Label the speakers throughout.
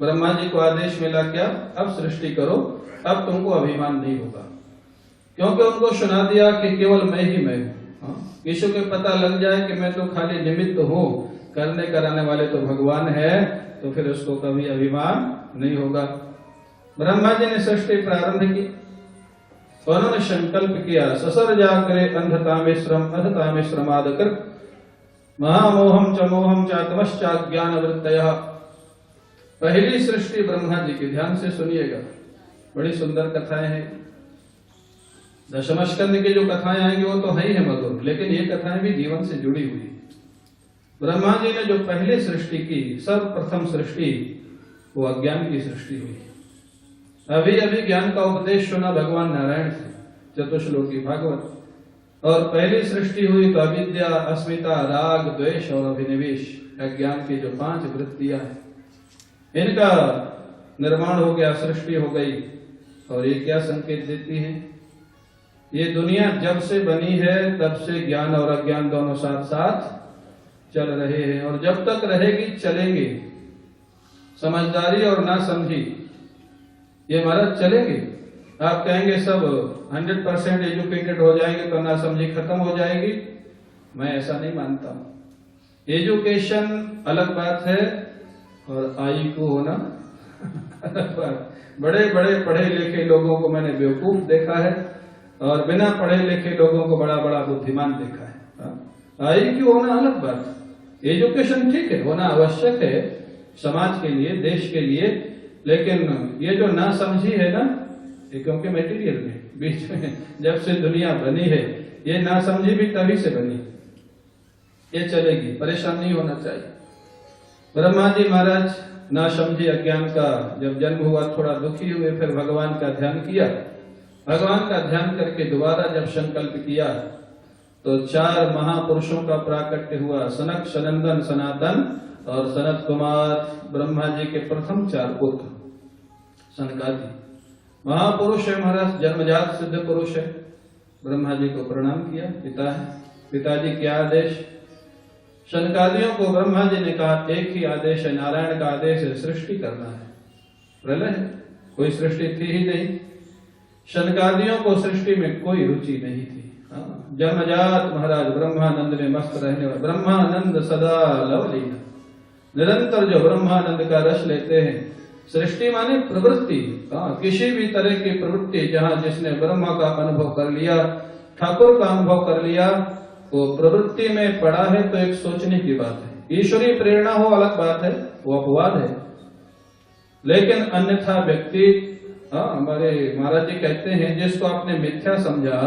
Speaker 1: ब्रह्मा जी को आदेश मिला क्या, अब सृष्टि करो, अब तुमको अभिमान नहीं होगा, क्योंकि उनको सुना दिया कि केवल मैं ही मैं हूँ। किसी को पता लग जाए कि मैं तो खाली निमित्त हूँ, करने कराने वाले तो भगवान है, तो फिर उसको कभी अभिमान नहीं होगा। ब्रह्मा जी ने सृष्टि प्रारंभ की, उन्होंने संकल्प किया, ससर जाकरे अंधकामेश्रम अधकामेश्रमादकृत महामोहम च मोहम चात्मश्चाज्ञान वृत्तयः। पहली सृष्टि ब्रह्मा जी की, ध्यान से सुनिएगा, बड़ी सुंदर कथाएं हैं। दशमस्कंद की जो कथाएं आएंगी वो तो है ही है मधुर, लेकिन ये कथाएं भी जीवन से जुड़ी हुई। ब्रह्मा जी ने जो पहली सृष्टि की, सर्वप्रथम सृष्टि, वो अज्ञान की सृष्टि हुई। अभी अभी ज्ञान का उपदेश सुना भगवान नारायण से, चतुश्लोकी भागवत। और पहली सृष्टि हुई तो अविद्या, अस्मिता, राग, द्वेष और अभिनिवेश, अज्ञान की जो 5 वृत्तियां हैं, इनका निर्माण हो गया, सृष्टि हो गई। और ये क्या संकेत देती है? ये दुनिया जब से बनी है तब से ज्ञान और अज्ञान दोनों साथ साथ चल रहे हैं, और जब तक रहेगी चलेंगे। समझदारी और ना समझी ये महाराज चलेंगे। आप कहेंगे सब 100% एजुकेटेड हो जाएंगे तो ना समझी खत्म हो जाएगी, मैं ऐसा नहीं मानता। एजुकेशन अलग बात है और आई को होना अलग बात। बड़े बड़े पढ़े लिखे लोगों को मैंने बेवकूफ देखा है, और बिना पढ़े लिखे लोगों को बड़ा बड़ा बुद्धिमान देखा है। आई क्यों होना अलग बात। एजुकेशन ठीक है, होना आवश्यक है समाज के लिए, देश के लिए, लेकिन ये जो ना समझी है ना, ये क्योंकि मटेरियल में बीच में जब से दुनिया बनी है, ये ना समझी भी तभी से बनी, ये चलेगी, परेशान नहीं होना चाहिए। ब्रह्मा जी महाराज ना समझी अज्ञान का जब जन्म हुआ, थोड़ा दुखी हुए, फिर भगवान का ध्यान किया। भगवान का ध्यान करके दोबारा जब संकल्प किया तो 4 महापुरुषों का प्राकट्य हुआ, सनक, सनंदन, सनातन और सनत कुमार, ब्रह्मा जी के प्रथम 4 पुत्र सनकादि। महापुरुष है महाराज, जन्मजात सिद्ध पुरुष है। ब्रह्मा जी को प्रणाम किया, पिता है, पिताजी क्या आदेश। सनकादियों को ब्रह्मा जी ने कहा एक ही आदेश है, नारायण का आदेश है, सृष्टि करना है। प्रलय है, कोई सृष्टि थी ही नहीं। सनकादियों को सृष्टि में कोई रुचि नहीं थी। जन्मजात महाराज ब्रह्मानंद में मस्त रहने वाले, ब्रह्मानंद सदा लवलीन, निरंतर जो ब्रह्मानंद का रस लेते हैं। सृष्टि माने प्रवृत्ति, किसी भी तरह की प्रवृत्ति, जहाँ जिसने ब्रह्मा का अनुभव कर लिया, ठाकुर का अनुभव कर लिया, वो प्रवृत्ति में पड़ा है तो एक सोचने की बात है। ईश्वरीय प्रेरणा हो अलग बात है, वो अपवाद है। लेकिन अन्यथा व्यक्ति, हमारे महाराज जी कहते हैं, जिसको आपने मिथ्या समझा,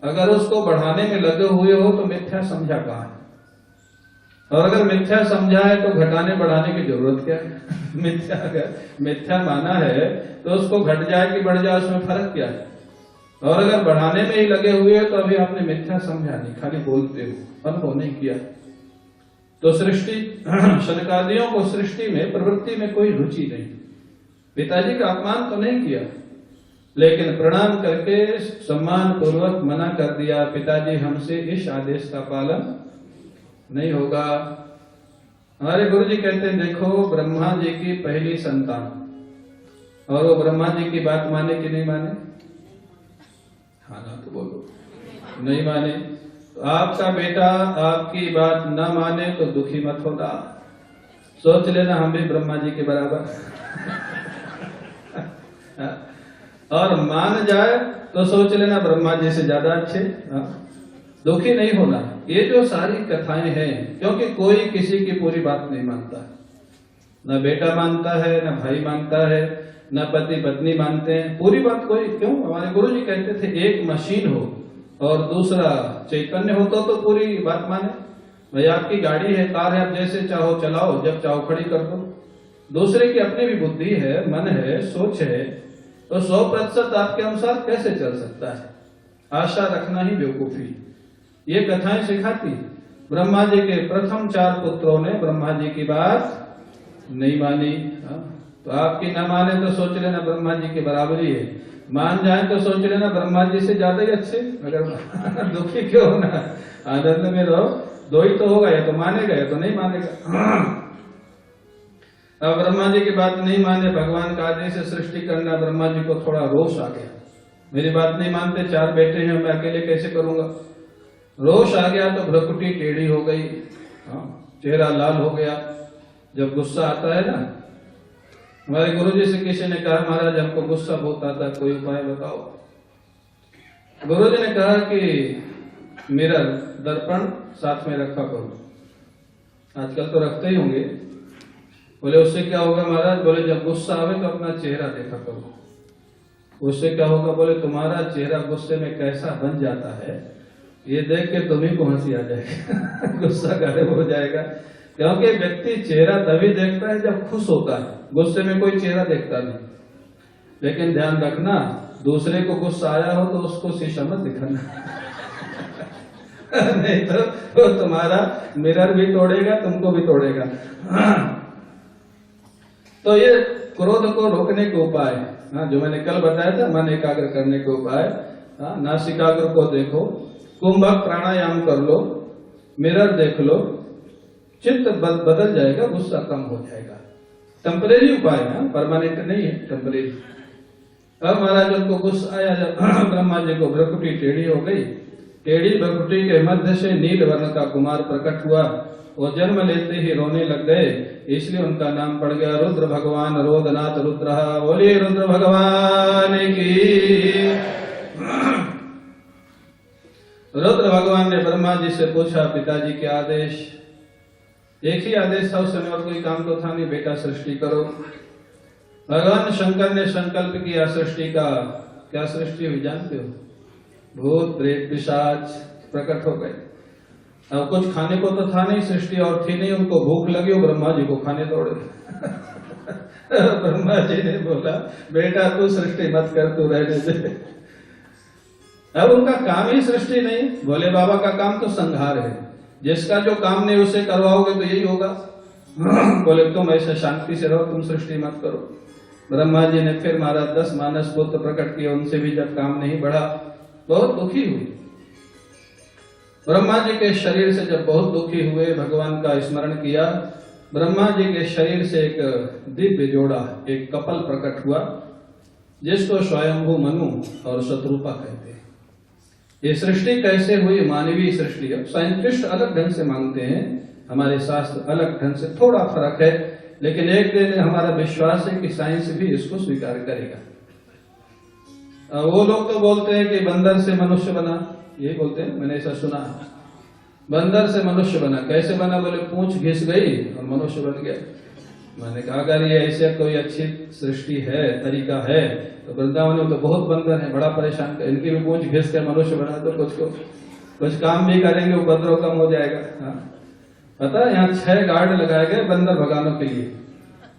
Speaker 1: अगर उसको बढ़ाने में लगे हुए हो तो मिथ्या समझा कहाँ है, और अगर मिथ्या समझा है तो घटाने बढ़ाने की जरूरत क्या है। मिथ्या अगर मिथ्या माना है तो उसको घट जाए कि बढ़ जाए, उसमें फर्क क्या है। और अगर बढ़ाने में ही लगे हुए हो तो अभी आपने मिथ्या समझा नहीं, खाली बोलते हो, अनुभव नहीं किया। तो सृष्टि, सनकादियों को सृष्टि में, प्रवृत्ति में कोई रुचि नहीं। पिताजी का अपमान तो नहीं किया, लेकिन प्रणाम करके सम्मान पूर्वक मना कर दिया, पिताजी हमसे इस आदेश का पालन नहीं होगा। हमारे गुरु जी कहते हैं, देखो ब्रह्मा जी की पहली संतान, और वो ब्रह्मा जी की बात माने कि नहीं माने? हाँ ना तो बोलो, नहीं माने। तो आपका बेटा आपकी बात न माने तो दुखी मत होना, सोच लेना हम भी ब्रह्मा जी के बराबर। और मान जाए तो सोच लेना ब्रह्मा जी से ज्यादा अच्छे। दुखी नहीं होना। ये जो सारी कथाएं हैं, क्योंकि कोई किसी की पूरी बात नहीं मानता, न बेटा मानता है, न भाई मानता है, न पति पत्नी मानते हैं, पूरी बात कोई। क्यों? हमारे गुरु जी कहते थे एक मशीन हो और दूसरा चैतन्य हो तो पूरी बात माने। भाई आपकी गाड़ी है, कार है, आप जैसे चाहो चलाओ, जब चाहो खड़ी कर दो। दूसरे की अपनी भी बुद्धि है, मन है, सोच है, तो 100% आपके अनुसार कैसे चल सकता है? आशा रखना ही बेवकूफी। ये कथाएं सिखाती। ब्रह्मा जी के प्रथम 4 पुत्रों ने ब्रह्मा जी की बात नहीं मानी। तो आपकी न माने तो सोच लेना ब्रह्मा जी की बराबरी है, मान जाए तो सोच लेना ब्रह्मा जी से ज्यादा ही अच्छे। अगर दुखी क्यों होना, आनंद में रहो। 2 ही तो होगा, या तो मानेगा या तो नहीं मानेगा। अब ब्रह्मा जी की बात नहीं माने, भगवान का आदेश से सृष्टि करना, ब्रह्मा जी को थोड़ा रोष आ गया। मेरी बात नहीं मानते, 4 बेटे हैं, मैं अकेले कैसे करूंगा? रोष आ गया तो भ्रुकुटी टेढ़ी हो गई, चेहरा लाल हो गया। जब गुस्सा आता है ना, हमारे गुरुजी से किसी ने कहा, महाराज हमको गुस्सा बहुत आता है, कोई उपाय बताओ। गुरुजी ने कहा कि मिरर, दर्पण साथ में रखा करो। आजकल तो रखते ही होंगे। बोले उससे क्या होगा महाराज? बोले जब गुस्सा आवे तो अपना चेहरा देखा करो। उससे क्या होगा? बोले तुम्हारा चेहरा गुस्से में कैसा बन जाता है, ये देख के तुम्ही को हंसी आ जाएगी। गुस्सा गायब हो जाएगा। क्योंकि व्यक्ति चेहरा तभी देखता है जब खुश होता है, गुस्से में कोई चेहरा देखता नहीं। लेकिन ध्यान रखना, दूसरे को गुस्सा आया हो तो उसको शीशा मत दिखाना। नहीं तो तुम्हारा मिरर भी तोड़ेगा, तुमको भी तोड़ेगा। तो ये क्रोध को रोकने के उपाय, जो मैंने कल बताया था, मन एकाग्र करने के उपाय। नासिकाग्र को देखो, कुंभक प्राणायाम कर लो, मिरर देख लो, चित्त बदल जाएगा, गुस्सा कम हो जाएगा। टेम्परेरी उपाय है, परमानेंट नहीं है, टेम्परेरी। अब महाराज उनको गुस्सा आया, जब ब्रह्मा जी को भ्रुकुटी टेढ़ी हो गई। टेढ़ी भ्रुकुटी के मध्य से नील वर्ण का कुमार प्रकट हुआ। वो जन्म लेते ही रोने लग गए, इसलिए उनका नाम पड़ गया रुद्र भगवान, रोदनाथ रुद्र। बोलिए रुद्र भगवान की। रुद्र भगवान ने ब्रह्मा जी से पूछा, पिताजी क्या आदेश? एक ही आदेश था उस समय, और कोई काम तो था नहीं, बेटा सृष्टि करो। भगवान शंकर ने संकल्प किया सृष्टि का। क्या सृष्टि हुई जानते हो? भूत प्रेत पिशाच प्रकट हो गए। अब कुछ खाने को तो था नहीं, सृष्टि और थी नहीं, उनको भूख लगी, ब्रह्मा जी को खाने दौड़े। ब्रह्मा जी ने बोला, बेटा तू सृष्टि मत कर, तू रहने दे। अब उनका काम ही सृष्टि नहीं। भोले बाबा का काम तो संहार है। जिसका जो काम नहीं उसे करवाओगे तो यही होगा। बोले तुम ऐसे शांति से रहो, तुम सृष्टि मत करो। ब्रह्मा जी ने फिर महाराज 10 मानस पुत्र प्रकट किए, उनसे भी जब काम नहीं बढ़ा, बहुत दुखी हुई। ब्रह्मा जी के शरीर से जब बहुत दुखी हुए, भगवान का स्मरण किया। ब्रह्मा जी के शरीर से एक दिव्य जोड़ा, एक कपल प्रकट हुआ, जिसको स्वयंभू मनु और शत्रुपा कहते हैं। ये सृष्टि कैसे हुई? मानवीय सृष्टि। अब साइंटिस्ट अलग ढंग से मानते हैं, हमारे शास्त्र अलग ढंग से, थोड़ा फर्क है, लेकिन एक दिन हमारा विश्वास है कि साइंस भी इसको स्वीकार करेगा। वो लोग तो बोलते हैं कि बंदर से मनुष्य बना, ये बोलते हैं, मैंने ऐसा सुना। बंदर से मनुष्य बना, कैसे बना? बोले पूंछ घिस गई और मनुष्य बन गया। मैंने कहा अगर ये ऐसे कोई अच्छी सृष्टि है, तरीका है, तो वृंदावन में तो बहुत बंदर है, बड़ा परेशान कर, इनकी भी पूंछ घिस कर मनुष्य बना तो कुछ काम भी करेंगे, उपद्रव कम हो जाएगा। पता है यहाँ 6 गार्ड लगाए गए बंदर भगाने के लिए।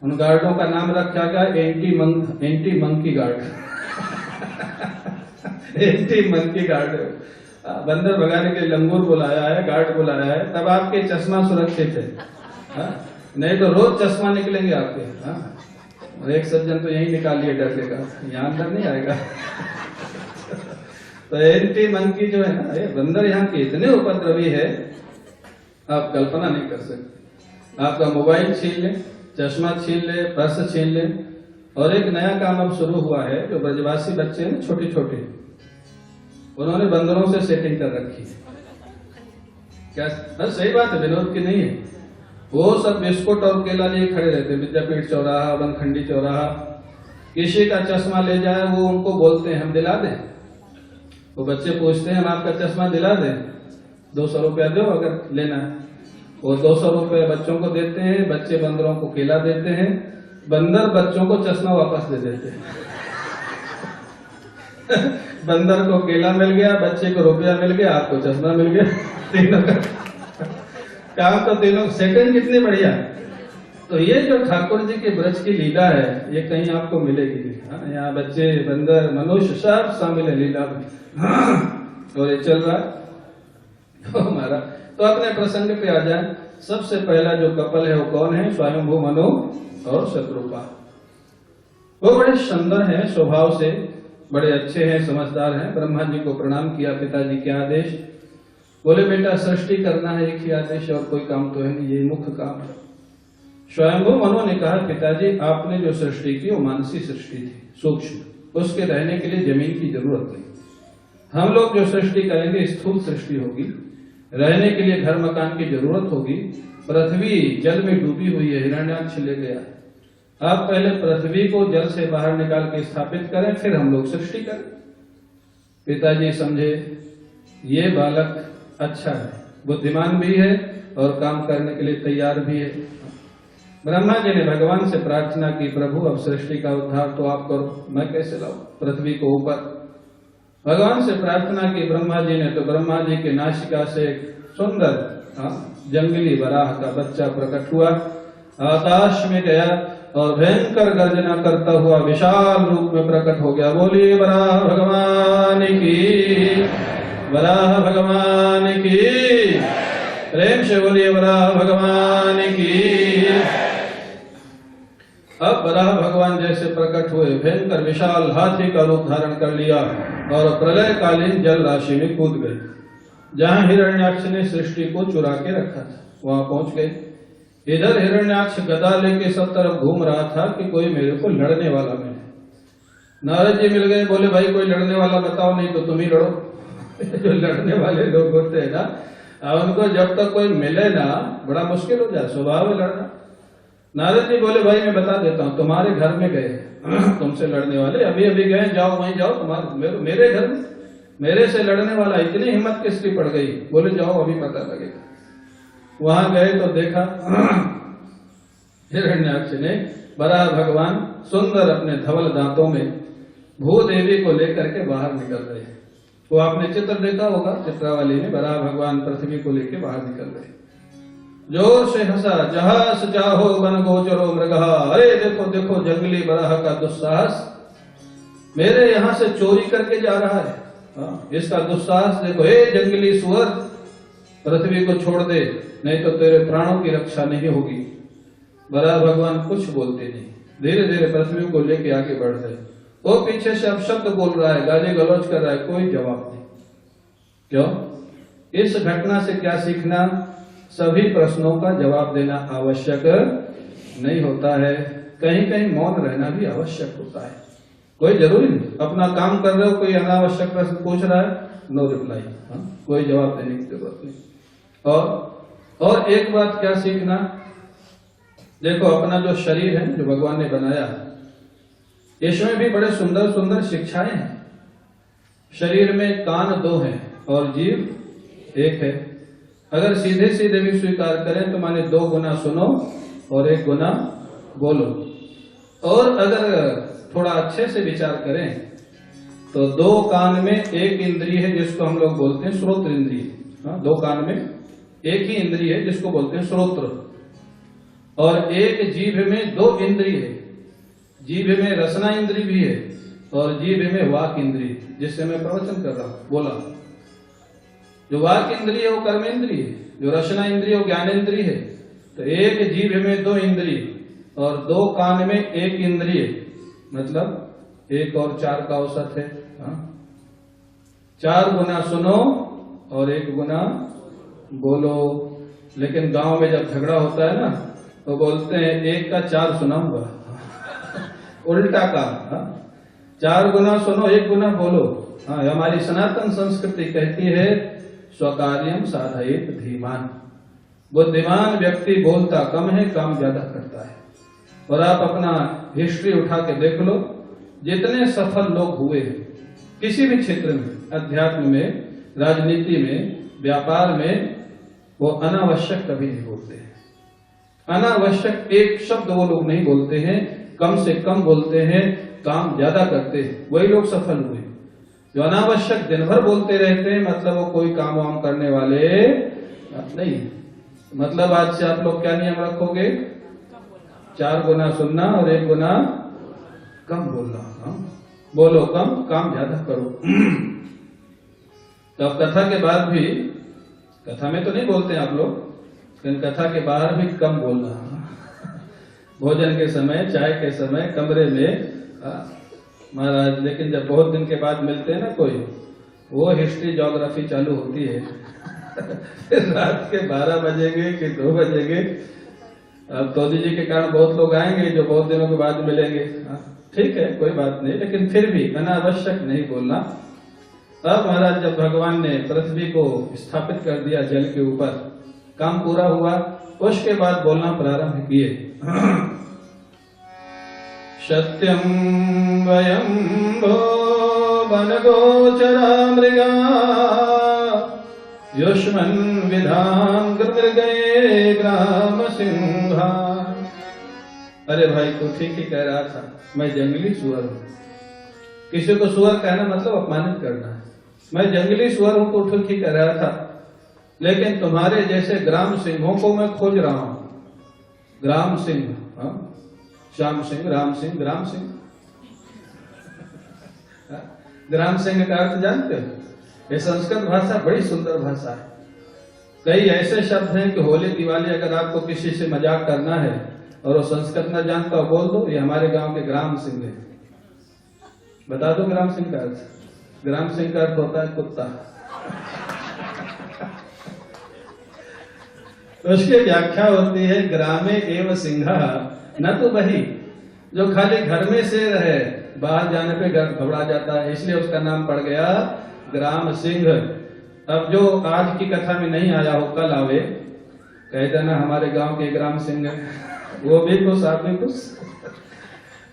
Speaker 1: उन गार्डों का नाम रखा गया anti monkey guard. Anti monkey guard. बंदर भगाने के लिए लंगूर बुलाया है, गार्ड बुलाया है, तब आपके चश्मा सुरक्षित है। नहीं तो रोज चश्मा निकलेंगे आपके। और एक सज्जन तो यही निकालिए डर के, यहाँ अंदर नहीं आएगा। तो एंटी मंकी जो है ना, ये बंदर यहाँ के इतने उपद्रवी है, आप कल्पना नहीं कर सकते। आपका मोबाइल छीन ले, चश्मा छीन ले, पर्स छीन ले। और एक नया काम अब शुरू हुआ है, जो ब्रजवासी बच्चे हैं छोटे छोटे, उन्होंने बंदरों से सेटिंग कर रखी है। क्या सही बात है, विनोद की नहीं है। वो सब बिस्कुट और केला लिए खड़े रहते, विद्यापीठ चौराहा, बनखंडी चौराहा। किसी का चश्मा ले जाए, वो उनको बोलते हैं हम दिला दें। वो बच्चे पूछते हैं हम आपका चश्मा दिला दें, 200 रुपया दो अगर लेना है। वो 200 रुपये बच्चों को देते हैं, बच्चे बंदरों को केला देते हैं, बंदर बच्चों को चश्मा वापस दे देते हैं। बंदर को केला मिल गया, बच्चे को रुपया मिल गया, आपको चश्मा मिल गया। तीनों का काम तो तीनों, सेकंड कितनी बढ़िया। तो ये जो ठाकुर जी के ब्रज की लीला है, ये कहीं आपको मिलेगी नहीं। यहाँ बच्चे, बंदर, मनुष्य सब शामिल है लीला में। और ये चल रहा है हमारा। तो अपने प्रसंग पे आ जाए। सबसे पहला जो कपल है वो कौन है? स्वयंभू मनु और शत्रुपा। वो बड़े सुंदर हैं स्वभाव से, बड़े अच्छे हैं, समझदार हैं। ब्रह्मा जी को प्रणाम किया, पिताजी क्या आदेश? बोले बेटा सृष्टि करना है, एक ही आदेश, और कोई काम तो है नहीं, यही मुख्य काम है। स्वयंभू मनु ने कहा पिताजी आपने जो सृष्टि की वो मानसी सृष्टि थी, सूक्ष्म, उसके रहने के लिए जमीन की जरूरत नहीं। हम लोग जो सृष्टि करेंगे स्थूल सृष्टि होगी, रहने के लिए घर मकान की जरूरत होगी। पृथ्वी जल में डूबी हुई है, हिरण्याक्ष ले गया। आप पहले पृथ्वी को जल से बाहर निकाल के स्थापित करें, फिर हम लोग सृष्टि करें। पिताजी समझे ये बालक अच्छा है, बुद्धिमान भी है और काम करने के लिए तैयार भी है। ब्रह्मा जी ने भगवान से प्रार्थना की, प्रभु अब सृष्टि का उद्धार तो आप करो, मैं कैसे लाऊं पृथ्वी को ऊपर। भगवान से प्रार्थना की ब्रह्मा जी ने, तो ब्रह्मा जी के नासिका से एक सुंदर जंगली वराह का बच्चा प्रकट हुआ, आकाश में गया और भयंकर गर्जना करता हुआ विशाल रूप में प्रकट हो गया। बोलिए वराह भगवान की, वराह भगवान की, प्रेम से बोलिए वराह भगवान की। अब वराह भगवान जैसे प्रकट हुए, भयंकर विशाल हाथी का रूप धारण कर लिया और प्रलयकालीन जल राशि में कूद गए। जहां हिरण्याक्ष ने सृष्टि को चुरा के रखा था वहां पहुंच गए। इधर हिरण्याक्ष गदा लेके सब तरफ घूम रहा था कि कोई मेरे को लड़ने वाला मिले। नारद जी मिल गए, बोले भाई कोई लड़ने वाला बताओ, नहीं तो तुम ही लड़ो। जो लड़ने वाले लोग होते हैं ना, उनको जब तक कोई मिले ना बड़ा मुश्किल हो जाए, स्वभाव है लड़ना। नारद जी बोले भाई मैं बता देता हूँ, तुम्हारे घर में गए तुमसे लड़ने वाले, अभी अभी गए, जाओ वहीं जाओ, तुम्हारे मेरे घर में मेरे से लड़ने वाला, इतनी हिम्मत किसकी पड़ गई? बोले जाओ अभी पता लगेगा। वहां गए तो देखा हिरण्याक्ष ने, वराह भगवान सुंदर अपने धवल दांतों में भूदेवी को लेकर के बाहर निकल रहे हैं। वो आपने चित्र देखा होगा, चित्रावली में वराह भगवान पृथ्वी को लेकर बाहर निकल रहे हैं। जोर से हंसा, जहास चाहो वन गोचरो मृगहा। अरे देखो देखो जंगली वराह का दुस्साहस, मेरे यहाँ से चोरी करके जा रहा है। इसका दुस्साहस देखो। हे जंगली सुअर, पृथ्वी को छोड़ दे, नहीं तो तेरे प्राणों की रक्षा नहीं होगी। वराह भगवान कुछ बोलते नहीं, धीरे धीरे पृथ्वी को लेके आगे बढ़ रहे। वो पीछे से अब शब्द बोल रहा है, गाली गलौज कर रहा है, कोई जवाब नहीं। क्यों? इस घटना से क्या सीखना? सभी प्रश्नों का जवाब देना आवश्यक नहीं होता है, कहीं कहीं मौन रहना भी आवश्यक होता है। कोई जरूरी नहीं, अपना काम कर रहे हो, कोई अनावश्यक प्रश्न पूछ रहा है, नो रिप्लाई, कोई जवाब देने की जरूरत नहीं। और एक बात क्या सीखना, देखो अपना जो शरीर है जो भगवान ने बनाया, इसमें भी बड़े सुंदर सुंदर शिक्षाएं हैं। शरीर में कान 2 हैं और जीभ 1 है। अगर सीधे सीधे भी स्वीकार करें तो माने 2 गुना सुनो और 1 गुना बोलो। और अगर थोड़ा अच्छे से विचार करें तो 2 कान में 1 इंद्रिय है जिसको हम लोग बोलते हैं श्रोत्र इंद्रिय। 2 कान में 1 ही इंद्रिय है जिसको बोलते हैं श्रोत्र, और 1 जीभ में 2 इंद्रिय है। जीभ में रसना इंद्रिय भी है और जीभ में वाक इंद्रिय, जिससे मैं प्रवचन कर रहा हूं, बोला। जो वाक इंद्रिय है वो कर्म इंद्रिय है, जो रसना इंद्रिय वो ज्ञान इंद्रिय है। तो 1 जीभ में 2 इंद्रिय और 2 कान में 1 इंद्रिय, मतलब 1 और 4 का औसत है। 4 गुना सुनो और 1 गुना बोलो। लेकिन गांव में जब झगड़ा होता है ना तो बोलते हैं 1 का 4 सुना हुआ, उल्टा का। 4 गुना सुनो 1 गुना बोलो। हमारी सनातन संस्कृति कहती है स्वकार्यम साधयेत धीमान। बुद्धिमान व्यक्ति बोलता कम है, काम ज्यादा करता है। और आप अपना हिस्ट्री उठा के देख लो, जितने सफल लोग हुए हैं किसी भी क्षेत्र में, अध्यात्म में, राजनीति में, व्यापार में, वो अनावश्यक कभी नहीं बोलते हैं। अनावश्यक एक शब्द वो लोग नहीं बोलते हैं, कम से कम बोलते हैं, काम ज्यादा करते हैं, वही लोग सफल हुए। जो अनावश्यक दिन भर बोलते रहते हैं, मतलब वो कोई काम वाम करने वाले नहीं। मतलब आज से आप लोग क्या नियम रखोगे? 4 गुना सुनना और 1 गुना कम बोलना। हाँ? बोलो कम, काम ज्यादा करो। तो अब कथा के बाद भी, कथा में तो नहीं बोलते आप लोग, लेकिन कथा के बाहर भी कम बोलना। भोजन के समय, चाय के समय, कमरे में महाराज। लेकिन जब बहुत दिन के बाद मिलते हैं ना कोई, वो हिस्ट्री ज्योग्राफी चालू होती है। रात के 12 बजेंगे कि 2 बजेंगे। अब तोदी जी के कारण बहुत लोग आएंगे जो बहुत दिनों के बाद मिलेंगे। ठीक है, कोई बात नहीं, लेकिन फिर भी अनावश्यक नहीं बोलना। अब महाराज जब भगवान ने पृथ्वी को स्थापित कर दिया जल के ऊपर, काम पूरा हुआ, उसके बाद बोलना प्रारंभ किए। सत्यं वयं भो वनगोचरा मृगा युष्मन् विधान मृगये ग्राम सिंहा। अरे भाई, तू ठीक ही कह रहा था, मैं जंगली सुअर हूं। किसी को सुअर कहना मतलब अपमानित करना है। मैं जंगली सुअर हूं तो ठीक ही कह रहा था, लेकिन तुम्हारे जैसे ग्राम सिंहों को मैं खोज रहा हूं। ग्राम सिंह, श्याम सिंह, राम सिंह, ग्राम सिंह। ग्राम सिंह का अर्थ जानते हो? ये संस्कृत भाषा बड़ी सुंदर भाषा है। कई ऐसे शब्द हैं कि होली दिवाली अगर आपको किसी से मजाक करना है और वो संस्कृत न जानता हो, बोल दो ये हमारे गांव के ग्राम सिंह है। बता दो ग्राम सिंह का अर्थ। ग्राम सिंह का अर्थ होता है कुत्ता। तो उसकी व्याख्या होती है ग्रामे एव सिंहा न तो वही जो खाली घर में से रहे, बाहर जाने पे घबरा जाता है, इसलिए उसका नाम पड़ गया ग्राम सिंह। अब जो आज की कथा में नहीं आया हो, कल आवे, कह देना हमारे गांव के ग्राम सिंह है। वो भी खुश, आप भी खुश।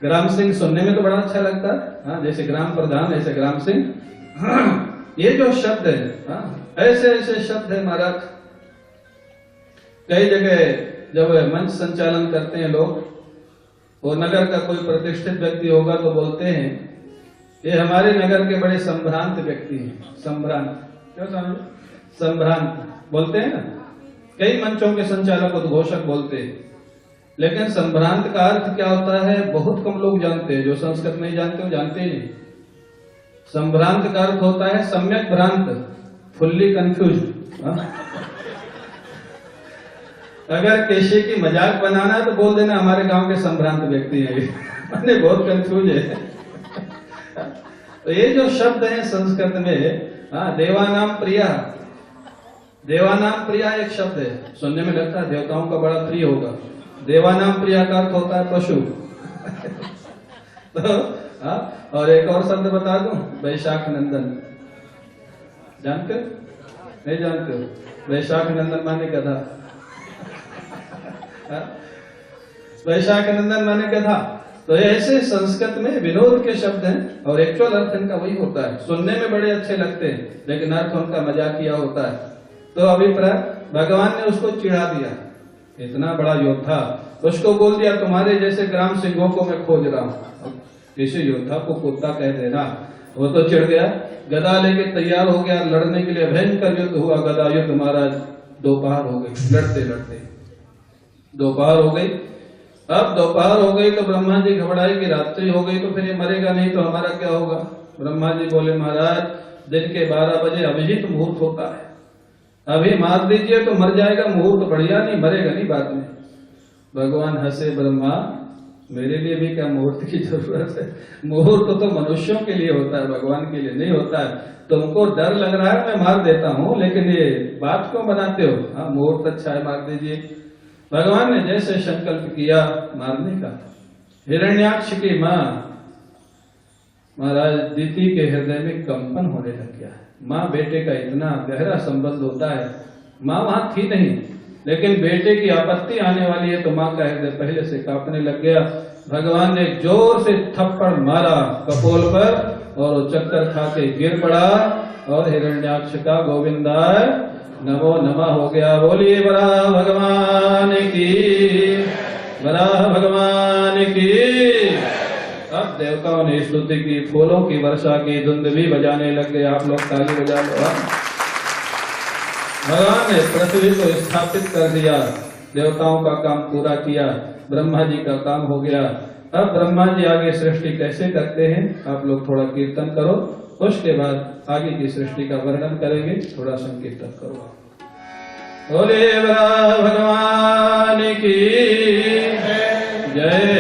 Speaker 1: ग्राम सिंह सुनने में तो बड़ा अच्छा लगता है। हाँ, जैसे ग्राम प्रधान ऐसे ग्राम सिंह। ये जो शब्द है, हाँ, ऐसे ऐसे शब्द है महाराज। कई जगह जब मंच संचालन करते हैं लोग, वो नगर का कोई प्रतिष्ठित व्यक्ति होगा तो बोलते हैं ये हमारे नगर के बड़े संभ्रांत व्यक्ति हैं। संभ्रांत, क्या समझ? संभ्रांत बोलते हैं ना। कई मंचों के संचालक उद्घोषक बोलते हैं, लेकिन संभ्रांत का अर्थ क्या होता है बहुत कम लोग जानते हैं। जो संस्कृत नहीं जानते वो जानते ही नहीं। संभ्रांत का अर्थ होता है सम्यक भ्रांत, फुल्ली कंफ्यूज। अगर किसी की मजाक बनाना है तो बोल देना हमारे गांव के संभ्रांत व्यक्ति हैं, मैंने बहुत कंफ्यूज है। तो ये जो शब्द है संस्कृत में, देवानाम प्रिया, देवानाम प्रिया एक शब्द है। सुनने में लगता है देवताओं का बड़ा प्रिय होगा। देवानाम प्रिया का अर्थ होता है पशु। तो और एक और शब्द बता दूं, वैशाख नंदन। जानते नहीं? जानते हो? वैशाख नंदन माने गधा। वैशाख नंदन माने गधा। तो ऐसे संस्कृत में विनोद के शब्द हैं और एक्चुअल अर्थ इनका वही होता है। सुनने में बड़े अच्छे लगते हैं लेकिन अर्थ उनका मजाकिया होता है। तो अभिप्राय भगवान ने उसको चिढ़ा दिया, इतना बड़ा योद्धा, उसको बोल दिया तुम्हारे जैसे ग्राम सिंहों को मैं खोज रहा हूँ। किसी योद्धा को कुत्ता कह देना, वो तो चिढ़ गया, गदा लेके तैयार हो गया लड़ने के लिए। भयंकर युद्ध हुआ, गदा युद्ध महाराज। दोपहर हो गई, लड़ते लड़ते दोपहर हो गई। अब दोपहर हो गई तो ब्रह्मा जी घबराए कि रात्रि हो गई तो फिर ये मरेगा नहीं तो हमारा क्या होगा। ब्रह्मा जी बोले महाराज दिन के 12 बजे अभिजीत मुहूर्त होता है, अभी मार दीजिए तो मर जाएगा, मुहूर्त बढ़िया नहीं, मरेगा नहीं बाद में। भगवान हंसे, ब्रह्मा मेरे लिए भी क्या मुहूर्त की जरूरत है? मुहूर्त तो मनुष्यों के लिए होता है, भगवान के लिए नहीं होता है। तुमको डर लग रहा है मैं मार देता हूँ, लेकिन ये बात क्यों बनाते हो? हाँ मुहूर्त अच्छा है, मार दीजिए। भगवान ने जैसे संकल्प किया मारने का, हिरण्याक्ष की माँ महाराज दीति के हृदय में कंपन होने लग गया। माँ बेटे का इतना गहरा संबंध होता है। माँ वहां थी नहीं, लेकिन बेटे की आपत्ति आने वाली है तो माँ का हृदय पहले से कांपने लग गया। भगवान ने जोर से थप्पड़ मारा कपोल पर और वो चक्कर खा के गिर पड़ा और हिरण्याक्ष का गोविंदा नमो नमः हो गया। बोलिए वराह भगवान की, वराह भगवान की। अब देवताओं ने स्तुति की, फूलों की वर्षा की, धुंध भी बजाने लग गए। आप लोग ताली बजा लो। भगवान ने पृथ्वी को स्थापित कर दिया, देवताओं का काम पूरा किया, ब्रह्मा जी का काम हो गया। अब ब्रह्मा जी आगे सृष्टि कैसे करते हैं, आप लोग थोड़ा कीर्तन करो, उसके बाद आगे की सृष्टि का वर्णन करेंगे। थोड़ा संकीर्तन करो। बोले भगवान की जय।